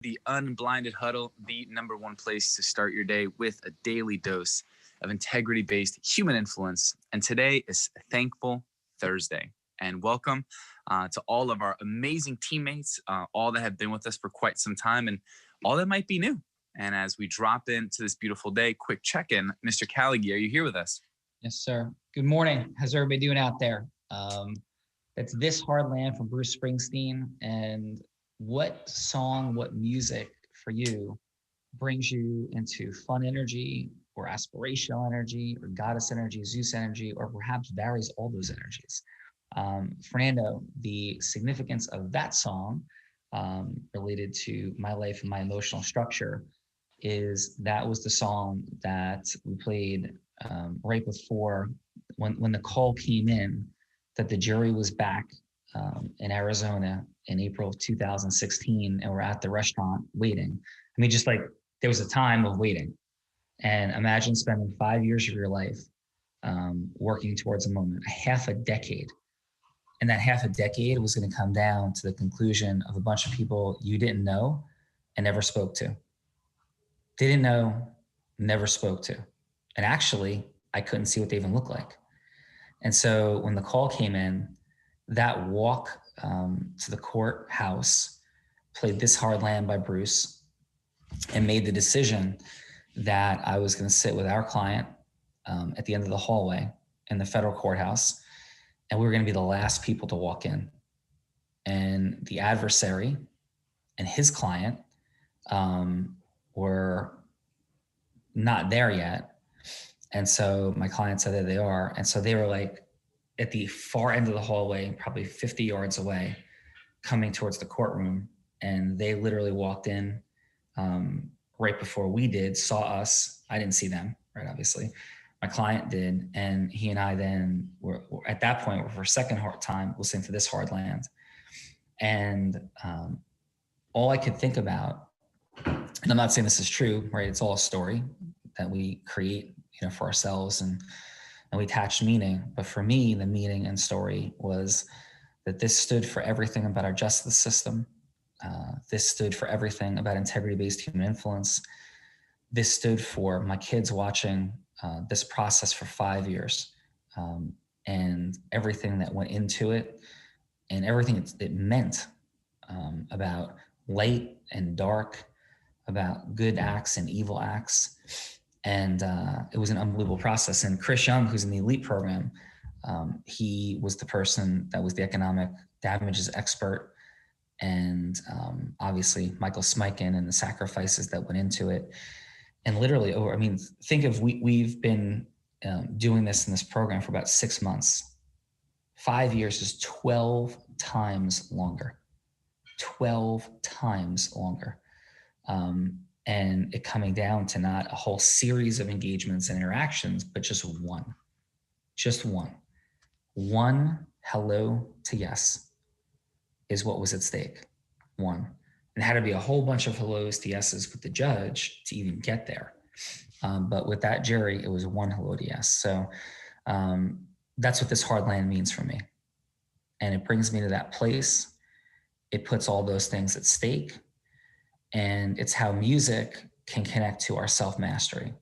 the Unblinded Huddle, the number one place to start your day with a daily dose of integrity-based human influence. And today is Thankful Thursday. And welcome to all of our amazing teammates, all that have been with us for quite some time and all that might be new. And as we drop into this beautiful day, quick check-in. Mr. Callagher, are you here with us? Yes, sir. Good morning. How's everybody doing out there? It's This Hard Land from Bruce Springsteen. And what song, what music for you brings you into fun energy or aspirational energy or goddess energy, Zeus energy, or perhaps varies all those energies? Fernando, the significance of that song related to my life and my emotional structure is that was the song that we played right before when the call came in that the jury was back in Arizona in April of 2016, and we're at the restaurant waiting. I mean, just like there was a time of waiting. And imagine spending 5 years of your life working towards a moment, a half a decade. And that half a decade was going to come down to the conclusion of a bunch of people you didn't know and never spoke to. Didn't know, never spoke to. And actually, I couldn't see what they even looked like. And so when the call came in, that walk to the courthouse, played This Hard Land by Bruce, and made the decision that I was going to sit with our client at the end of the hallway in the federal courthouse, and we were going to be the last people to walk in. And the adversary and his client were not there yet. And so my client said, there they are. And so they were like at the far end of the hallway, probably 50 yards away, coming towards the courtroom. And they literally walked in right before we did, saw us. I didn't see them, right? Obviously. My client did. And he and I then were at that point, were for a second time listening to This Hard Land. And all I could think about, and I'm not saying this is true, right? It's all a story that we create, for ourselves and we attach meaning. But for me, the meaning and story was that this stood for everything about our justice system. This stood for everything about integrity-based human influence. This stood for my kids watching this process for 5 years and everything that went into it and everything it meant about light and dark, about good acts and evil acts. And it was an unbelievable process. And Chris Young, who's in the elite program, he was the person that was the economic damages expert. And obviously Michael Smikin and the sacrifices that went into it. And literally, think of we've been doing this in this program for about 6 months. 5 years is 12 times longer. 12 times longer. And it coming down to not a whole series of engagements and interactions, but just one. One hello to yes is what was at stake. One. And had to be a whole bunch of hellos to yeses with the judge to even get there. But with that jury, it was one hello to yes. So that's what This Hard Land means for me. And it brings me to that place. It puts all those things at stake. And it's how music can connect to our self-mastery.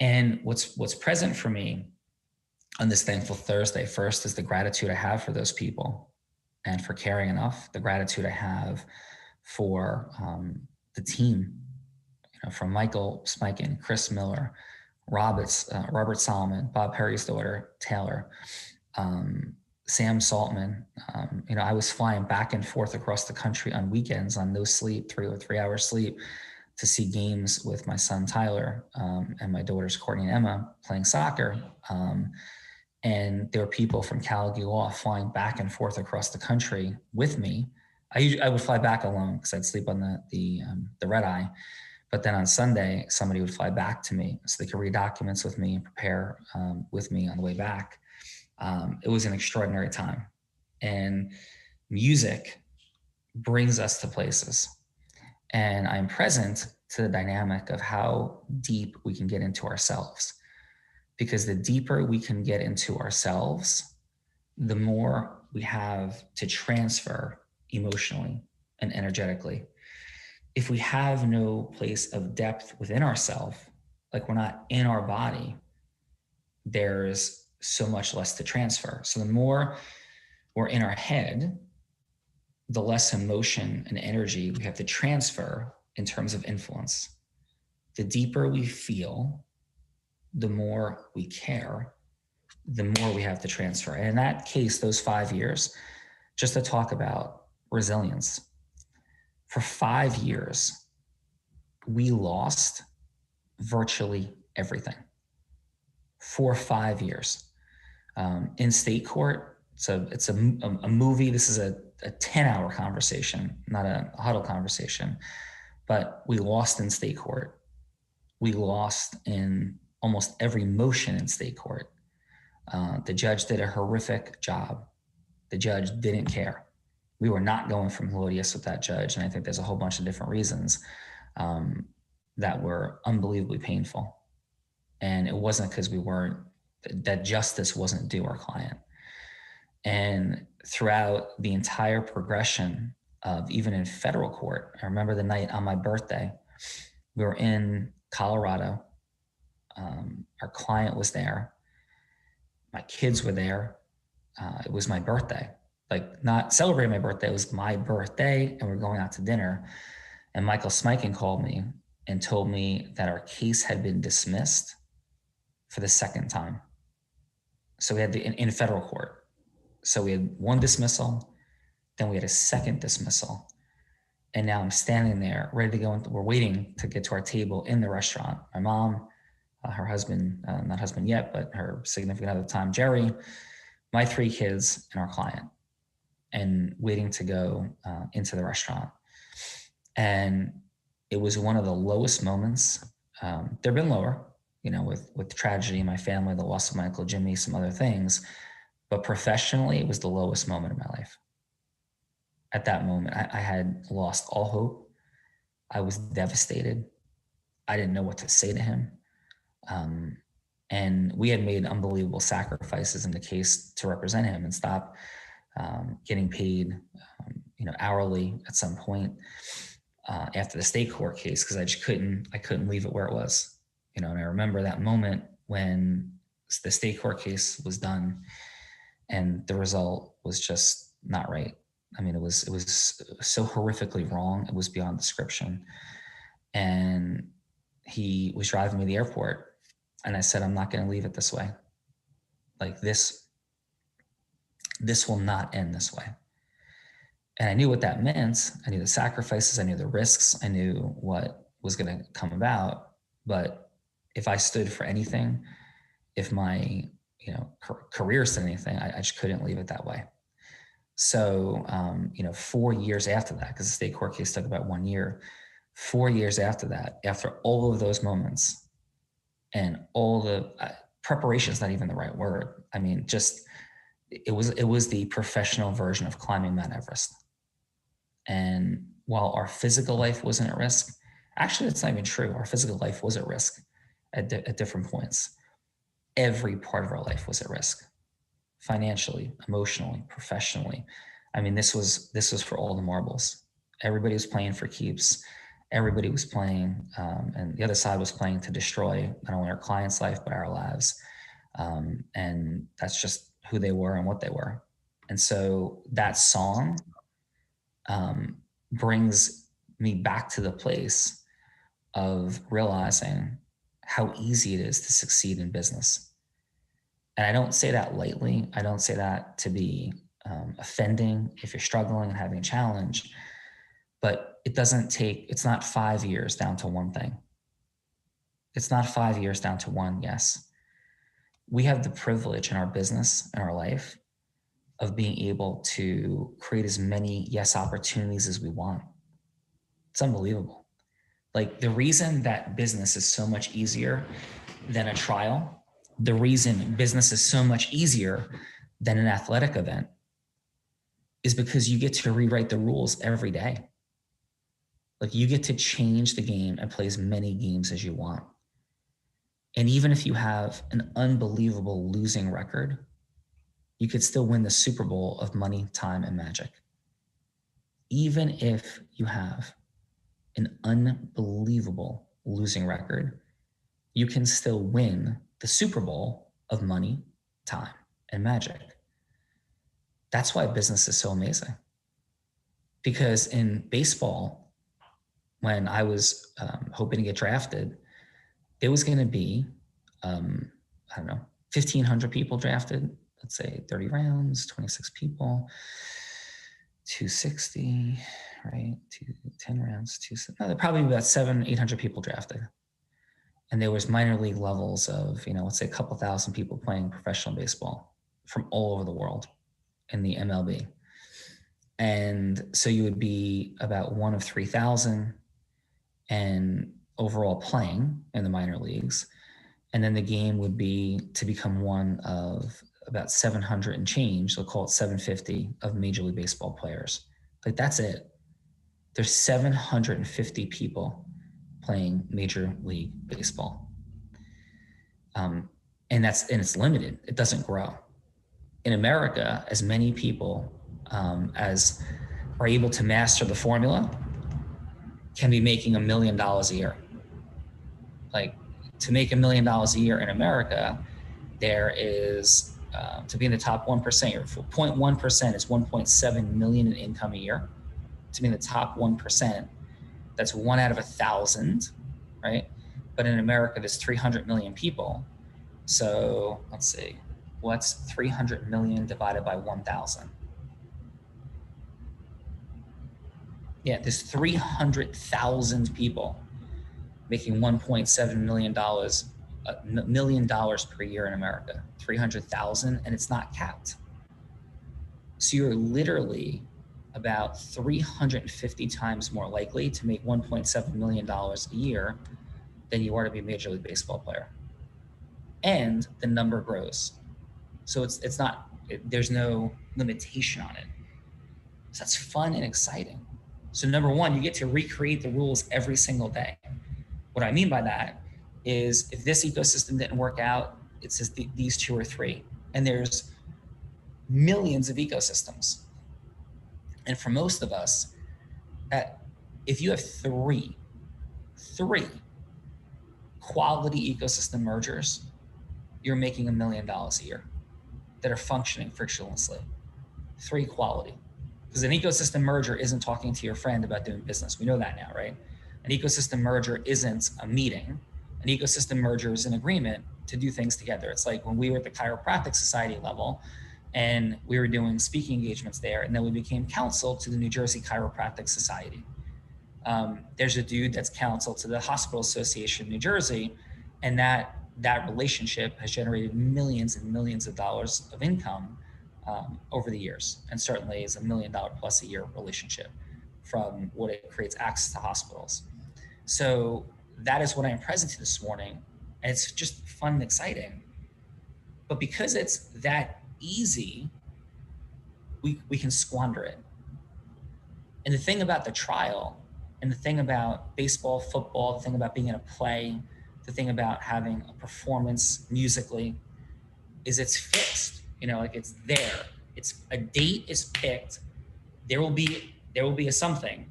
And what's present for me on this Thankful Thursday, first is the gratitude I have for those people and for caring enough, the gratitude I have for the team, from Michael Smikin, Chris Miller, Robert Solomon, Bob Perry's daughter, Taylor, Sam Saltman. I was flying back and forth across the country on weekends on no sleep, 3 hours sleep, to see games with my son Tyler and my daughters Courtney and Emma playing soccer. And there were people from Calgary flying back and forth across the country with me. I would fly back alone because I'd sleep on the red eye. But then on Sunday, somebody would fly back to me so they could read documents with me and prepare with me on the way back. It was an extraordinary time. And music brings us to places. And I'm present to the dynamic of how deep we can get into ourselves. Because the deeper we can get into ourselves, the more we have to transfer emotionally and energetically. if we have no place of depth within ourselves, like we're not in our body, there's so much less to transfer. So the more we're in our head, the less emotion and energy we have to transfer in terms of influence. The deeper we feel, the more we care, the more we have to transfer. And in that case, those 5 years, just to talk about resilience, for 5 years, we lost virtually everything. For 5 years. In state court, it's a movie. This is a 10-hour conversation, not a huddle conversation, but we lost in state court. We lost in almost every motion in state court. The judge did a horrific job. The judge didn't care. We were not going from Melodious with that judge. And I think there's a whole bunch of different reasons that were unbelievably painful. And it wasn't because that justice wasn't due our client. And throughout the entire progression of even in federal court, I remember the night on my birthday, we were in Colorado. Our client was there. My kids were there. It was my birthday, like not celebrating my birthday. It was my birthday and we're going out to dinner. And Michael Smikin called me and told me that our case had been dismissed for the second time. So we had in federal court. So we had one dismissal, then we had a second dismissal. And now I'm standing there ready to go. We're waiting to get to our table in the restaurant. My mom, her husband, not husband yet, but her significant other at the time, Jerry, my 3 kids, and our client, and waiting to go into the restaurant. And it was one of the lowest moments. There've been lower, with tragedy in my family, the loss of my Uncle Jimmy, some other things. But professionally, it was the lowest moment of my life. At that moment, I had lost all hope. I was devastated. I didn't know what to say to him. And we had made unbelievable sacrifices in the case to represent him and stop getting paid, hourly at some point after the state court case, because I couldn't leave it where it was, And I remember that moment when the state court case was done, and the result was just not right. I mean, it was so horrifically wrong. It was beyond description. And he was driving me to the airport, and I said, I'm not going to leave it this way. Like this will not end this way. And I knew what that meant. I knew the sacrifices. I knew the risks. I knew what was going to come about. But if I stood for anything, if my career stood anything, I just couldn't leave it that way. So, 4 years after that, because the state court case took about 1 year, 4 years after that, after all of those moments and all the preparation is not even the right word. I mean, just, it was the professional version of climbing Mount Everest. And while our physical life wasn't at risk, actually, that's not even true. Our physical life was at risk at different points. Every part of our life was at risk, financially, emotionally, professionally. I mean, this was for all the marbles. Everybody was playing for keeps. Everybody was playing, and the other side was playing to destroy not only our client's life, but our lives. And that's just who they were and what they were. And so that song brings me back to the place of realizing how easy it is to succeed in business. And I don't say that lightly. I don't say that to be offending if you're struggling and having a challenge, but it's not 5 years down to one thing. It's not 5 years down to one yes. We have the privilege in our business and our life of being able to create as many yes opportunities as we want. It's unbelievable. Like, the reason that business is so much easier than a trial, the reason business is so much easier than an athletic event, is because you get to rewrite the rules every day. Like, you get to change the game and play as many games as you want. And even if you have an unbelievable losing record, you could still win the Super Bowl of money, time, and magic. Even if you have an unbelievable losing record, you can still win the Super Bowl of money, time, and magic. That's why business is so amazing. Because in baseball, when I was hoping to get drafted, there was going to be, I don't know, 1,500 people drafted, let's say 30 rounds, 26 people, 260, right? 10 rounds, probably about 800 people drafted. And there was minor league levels of, let's say a couple thousand people playing professional baseball from all over the world in the MLB. And so you would be about one of 3,000 and overall playing in the minor leagues. And then the game would be to become one of about 700 and change, they'll call it 750 of Major League Baseball players. Like that's it. There's 750 people playing Major League Baseball. And it's limited. It doesn't grow. In America, as many people as are able to master the formula can be making $1 million a year. Like to make $1 million a year in America, there is to be in the top 1%, 0.1% is 1.7 million in income a year. To be in the top 1%, that's 1 out of 1,000, right? But in America, there's 300 million people. So let's see, what's 300 million divided by 1,000? Yeah, there's 300,000 people making $1.7 million per year in America, 300,000, and it's not capped. So you're literally about 350 times more likely to make $1.7 million a year than you are to be a Major League Baseball player. And the number grows. So it's not, there's no limitation on it. So that's fun and exciting. So number one, you get to recreate the rules every single day. What I mean by that is if this ecosystem didn't work out, it's just these 2 or 3. And there's millions of ecosystems. And for most of us, if you have three quality ecosystem mergers, you're making $1 million a year that are functioning frictionlessly. 3 quality. Because an ecosystem merger isn't talking to your friend about doing business. We know that now, right? An ecosystem merger isn't a meeting. An ecosystem merger is an agreement to do things together. It's like when we were at the Chiropractic Society level and we were doing speaking engagements there, and then we became counsel to the New Jersey Chiropractic Society. There's a dude that's counsel to the Hospital Association of New Jersey, and that relationship has generated millions and millions of dollars of income over the years, and certainly is $1 million plus a year relationship from what it creates access to hospitals. So that is what I'm presenting this morning, and it's just fun and exciting. But because it's that easy, we can squander it. And the thing about the trial, and the thing about baseball, football, the thing about being in a play, the thing about having a performance musically, is it's fixed. Like it's there. It's a date is picked. There will be a something,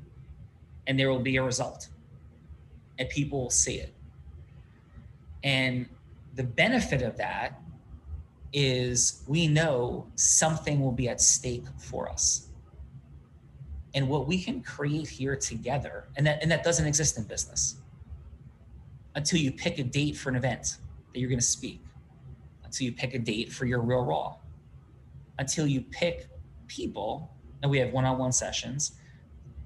and there will be a result, and people will see it. And the benefit of that is we know something will be at stake for us. And what we can create here together, and that doesn't exist in business until you pick a date for an event that you're going to speak, until you pick a date for your Real Raw, until you pick people, and we have one-on-one sessions,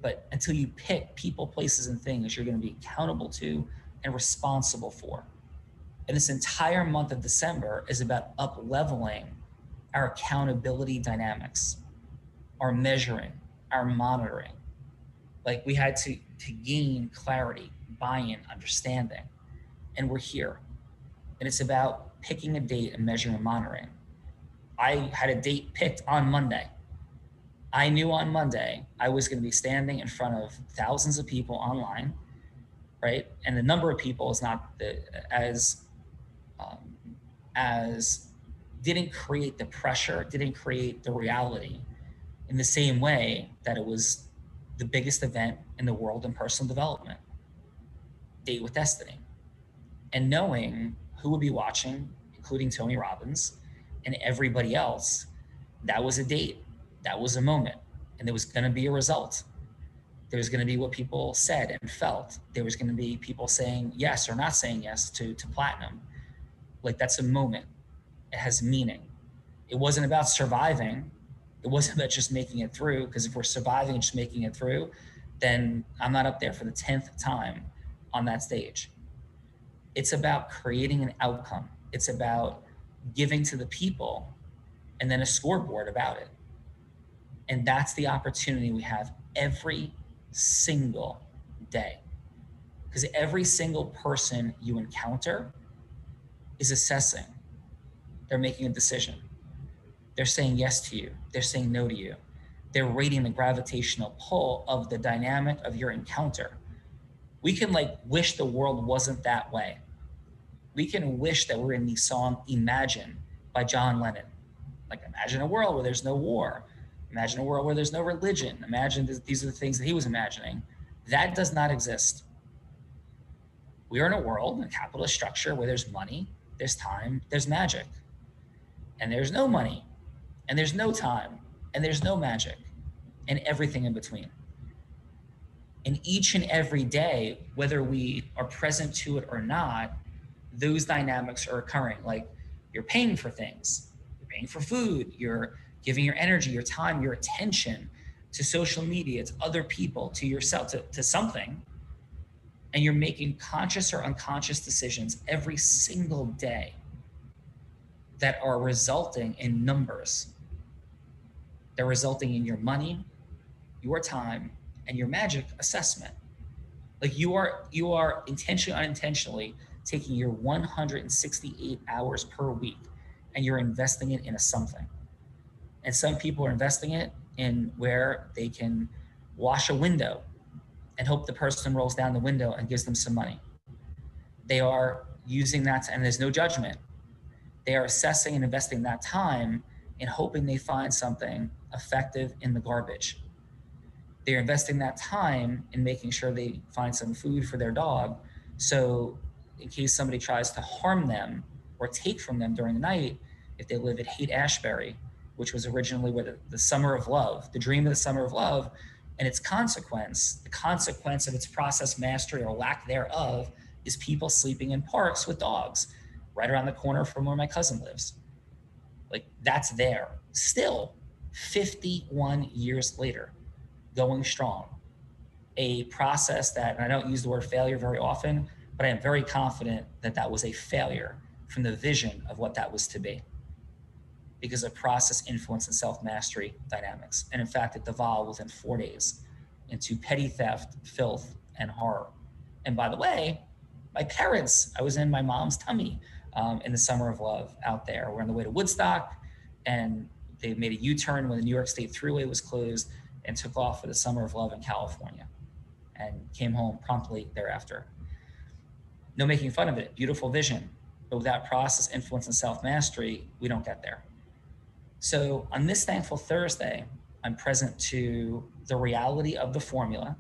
but until you pick people, places, and things you're going to be accountable to and responsible for. And this entire month of December is about up-leveling our accountability dynamics, our measuring, our monitoring. Like we had to gain clarity, buy-in, understanding, and we're here. And it's about picking a date and measuring and monitoring. I had a date picked on Monday. I knew on Monday I was going to be standing in front of thousands of people online, right? And the number of people is not as didn't create the pressure, didn't create the reality in the same way that it was the biggest event in the world in personal development, Date with Destiny. And knowing who would be watching, including Tony Robbins and everybody else, that was a date, that was a moment, and there was going to be a result. There was going to be what people said and felt. There was going to be people saying yes or not saying yes to platinum. Like, that's a moment. It has meaning. It wasn't about surviving. It wasn't about just making it through, because if we're surviving and just making it through, then I'm not up there for the 10th time on that stage. It's about creating an outcome. It's about giving to the people and then a scoreboard about it. And that's the opportunity we have every single day. Because every single person you encounter is assessing. They're making a decision. They're saying yes to you. They're saying no to you. They're rating the gravitational pull of the dynamic of your encounter. We can wish the world wasn't that way. We can wish that we're in the song Imagine by John Lennon. Like, imagine a world where there's no war. Imagine a world where there's no religion. Imagine these are the things that he was imagining. That does not exist. We are in a world, in a capitalist structure, where there's money, there's time, there's magic. And there's no money, and there's no time, and there's no magic, and everything in between. And each and every day, whether we are present to it or not, those dynamics are occurring. Like, you're paying for things, you're paying for food, you're giving your energy, your time, your attention to social media, to other people, to yourself, to something. And you're making conscious or unconscious decisions every single day that are resulting in numbers. They're resulting in your money, your time, and your magic assessment. Like, you are intentionally, unintentionally taking your 168 hours per week and you're investing it in a something. And some people are investing it in where they can wash a window and hope the person rolls down the window and gives them some money. They are using that, and there's no judgment. They are assessing and investing that time in hoping they find something effective in the garbage. They're investing that time in making sure they find some food for their dog, so in case somebody tries to harm them or take from them during the night, if they live at Haight-Ashbury, which was originally where the summer of love, the dream of the summer of love, and its consequence, the consequence of its process mastery or lack thereof, is people sleeping in parks with dogs right around the corner from where my cousin lives. Like, that's there still 51 years later, going strong. A process that, and I don't use the word failure very often, but I am very confident that that was a failure from the vision of what that was to be, because of process, influence, and self-mastery dynamics. And in fact, it devolved within 4 days into petty theft, filth, and horror. And by the way, my parents, I was in my mom's tummy in the summer of love out there. We're on the way to Woodstock, and they made a U-turn when the New York State Thruway was closed and took off for the summer of love in California and came home promptly thereafter. No making fun of it, beautiful vision. But without process, influence, and self-mastery, we don't get there. So on this Thankful Thursday, I'm present to the reality of the formula,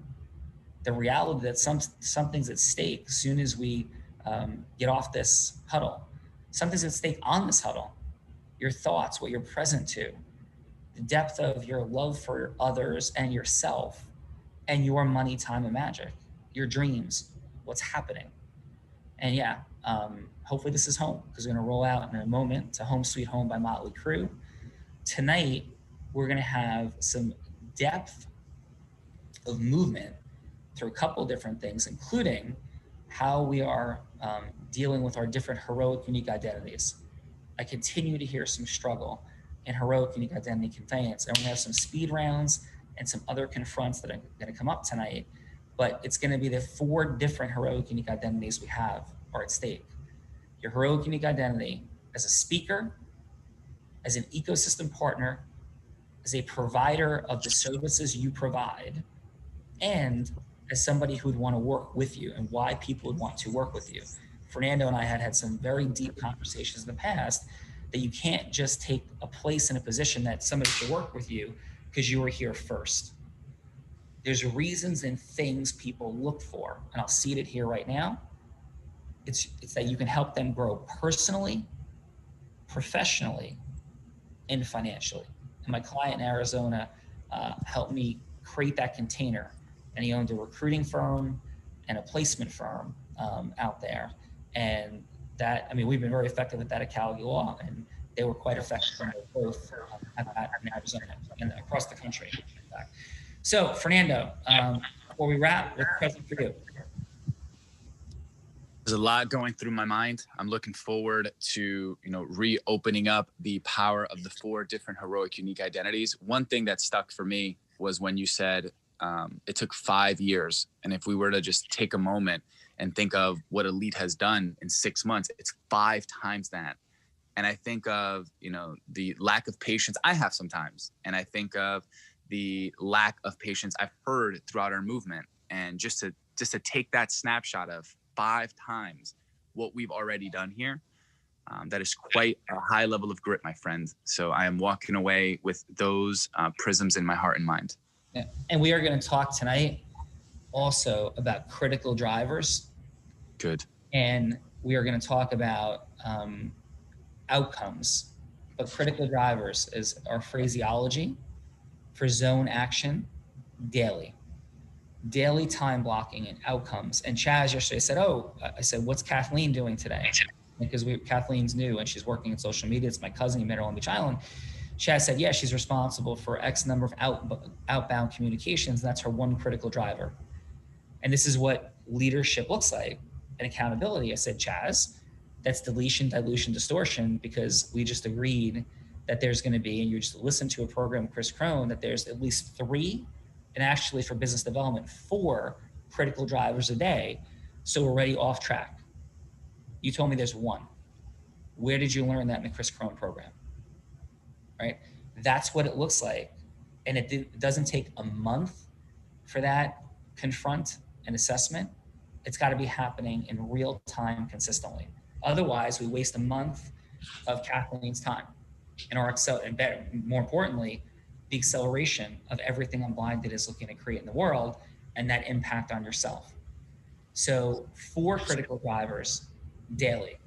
the reality that something's at stake as soon as we get off this huddle. Something's at stake on this huddle. Your thoughts, what you're present to, the depth of your love for others and yourself, and your money, time, and magic, your dreams, what's happening. And yeah, hopefully this is home, because we're going to roll out in a moment to Home Sweet Home by Motley Crue. Tonight, we're going to have some depth of movement through a couple different things, including how we are dealing with our different heroic, unique identities. I continue to hear some struggle in heroic, unique identity conveyance. And we're going to have some speed rounds and some other confronts that are going to come up tonight. But it's going to be the 4 different heroic, unique identities we have are at stake. Your heroic, unique identity as a speaker, as an ecosystem partner, as a provider of the services you provide, and as somebody who would want to work with you and why people would want to work with you. Fernando and I had some very deep conversations in the past that you can't just take a place in a position that somebody should work with you because you were here first. There's reasons and things people look for, and I'll see it here right now. It's that you can help them grow personally, professionally, and financially. And my client in Arizona helped me create that container, and he owned a recruiting firm and a placement firm out there. And that, I mean, we've been very effective at that at Cal Law, and they were quite effective in both at that in Arizona and across the country, in fact. So, Fernando, before we wrap, what's present for you? There's a lot going through my mind. I'm looking forward to, reopening up the power of the 4 different heroic, unique identities. One thing that stuck for me was when you said it took 5 years. And if we were to just take a moment and think of what Elite has done in 6 months, it's 5 times that. And I think of, the lack of patience I have sometimes. And I think of the lack of patience I've heard throughout our movement. And just to take that snapshot of 5 times what we've already done here, that is quite a high level of grit, my friend. So I am walking away with those prisms in my heart and mind. Yeah. And we are going to talk tonight also about critical drivers. Good. And we are going to talk about outcomes. But critical drivers is our phraseology for zone action daily. Daily time blocking and outcomes. And Chaz yesterday said, I said, what's Kathleen doing today? Because Kathleen's new and she's working in social media. It's my cousin, you met her on Beach Island. Chaz said, yeah, she's responsible for X number of outbound communications. And that's her one critical driver. And this is what leadership looks like and accountability. I said, Chaz, that's deletion, dilution, distortion, because we just agreed that there's going to be, and you just listen to a program, Chris Crone, that there's at least 3, and actually for business development, 4 critical drivers a day. So we're already off track. You told me there's 1. Where did you learn that in the Chris Crone program? Right? That's what it looks like. And it doesn't take a month for that confront and assessment. It's got to be happening in real time consistently. Otherwise, we waste a month of Kathleen's time and more importantly, the acceleration of everything Unblinded is looking to create in the world and that impact on yourself. So 4 critical drivers daily,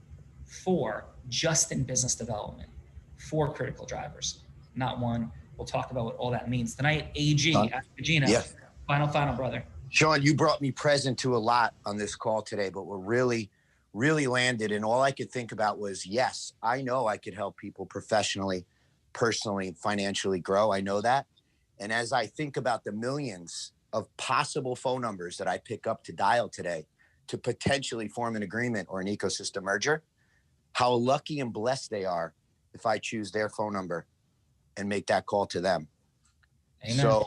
4 just in business development, 4 critical drivers, not 1. We'll talk about what all that means tonight. AG, Gino, yeah. Final, brother. Sean, you brought me present to a lot on this call today, but we're really landed. And all I could think about was, yes, I know I could help people professionally, personally, financially grow. I know that. And as I think about the millions of possible phone numbers that I pick up to dial today to potentially form an agreement or an ecosystem merger, how lucky and blessed they are if I choose their phone number and make that call to them. Amen. So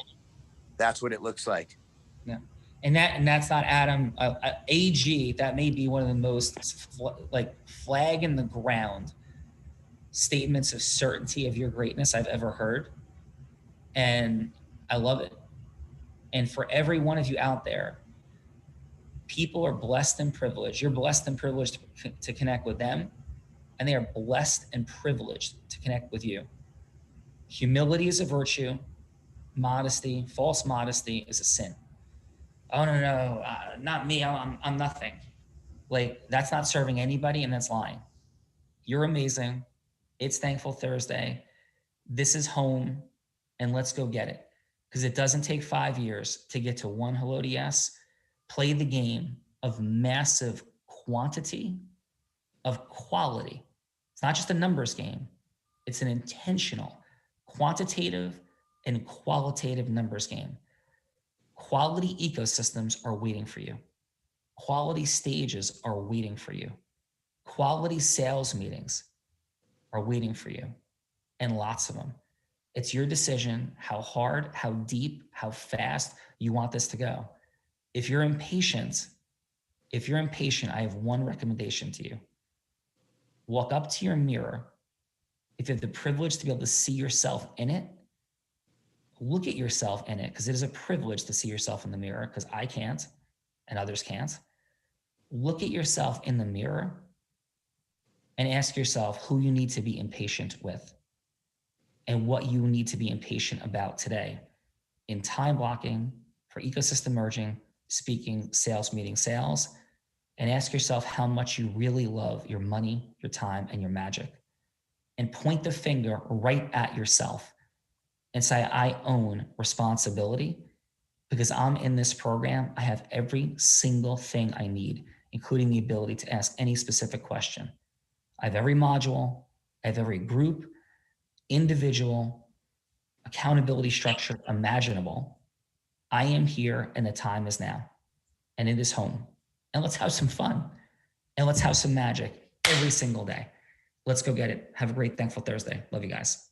that's what it looks like. Yeah. And that's not Adam, AG, that may be one of the most flag in the ground statements of certainty of your greatness I've ever heard. And I love it. And for every one of you out there, people are blessed and privileged. You're blessed and privileged to connect with them, and they are blessed and privileged to connect with you. Humility is a virtue. Modesty, false modesty is a sin. Oh, no, not me. I'm nothing. That's not serving anybody, and that's lying. You're amazing. It's Thankful Thursday. This is home, and let's go get it. Because it doesn't take 5 years to get to 1 hello to yes. Play the game of massive quantity of quality. It's not just a numbers game. It's an intentional, quantitative and qualitative numbers game. Quality ecosystems are waiting for you. Quality stages are waiting for you. Quality sales meetings are waiting for you, and lots of them. It's your decision how hard, how deep, how fast you want this to go. If you're impatient, I have one recommendation to you. Walk up to your mirror. If you have the privilege to be able to see yourself in it, look at yourself in it, because it is a privilege to see yourself in the mirror, because I can't and others can't. Look at yourself in the mirror and ask yourself who you need to be impatient with and what you need to be impatient about today in time blocking for ecosystem merging, speaking, sales, meeting, sales, and ask yourself how much you really love your money, your time, and your magic. And point the finger right at yourself and say, I own responsibility because I'm in this program. I have every single thing I need, including the ability to ask any specific question. I have every module, I have every group, individual, accountability structure imaginable. I am here and the time is now. And it is home. And let's have some fun. And let's have some magic every single day. Let's go get it. Have a great Thankful Thursday. Love you guys.